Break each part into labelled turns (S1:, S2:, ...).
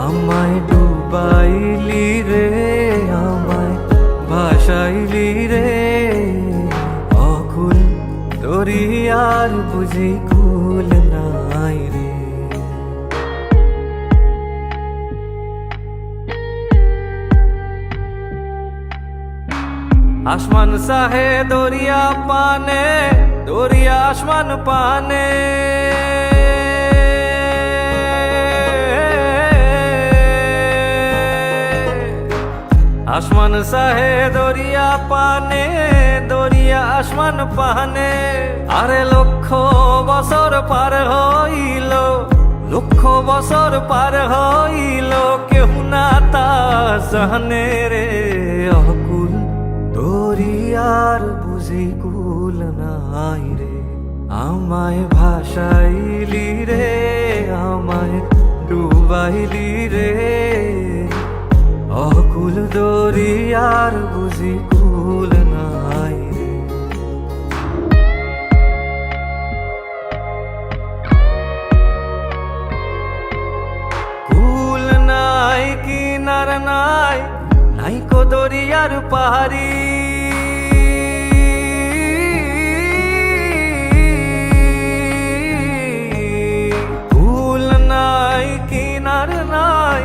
S1: আমায় ডুবাইলি রে, আমায় ভাসাইলি রে, অকুল দরিয়ার বুঝি কুল নাই রে। আসমান সাহে দরিয়া পানে, দরিয়া আসমান পানে, আসমান সাহে দরিয়া পানে, দরিয়া আসমান পানে। আরে লক্ষ বছর পার হইল, লক্ষ বছর পার হইল, কেউ না তা জানে রে। অকুল দরিয়ার বুঝি কুল নাই রে, আমায় ভাসাইলি রে, আমায় ডুবাইলি রে, অকুল দরিয়ার বুঝি কুল নাই রে। কুল নাই কিনার নাই, নাই কো দরিয়ার পাহাড়ি, কুল নাই কিনার নাই,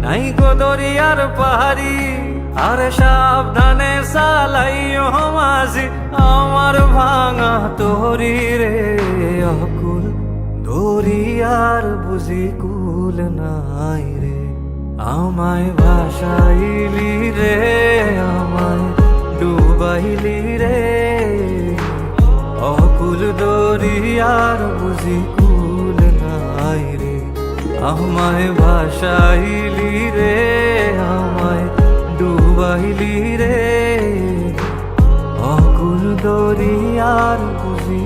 S1: নাই গো দরিয়ার পাহাড়ি। আরে সাবধানে চালাইও মাঝি আমার ভাঙা তরি রে, অকুল দরিয়ার বুঝি কুল নাই রে। আমায় ভাসাইলি রে, আমায় ডুবাইলি রে, অকুল দরিয়ার বুঝি কুল নাই রে। আমায় ভাসাইলি রে, আমায় ডুবাইলি রে, অকুল দরিয়ার বুঝি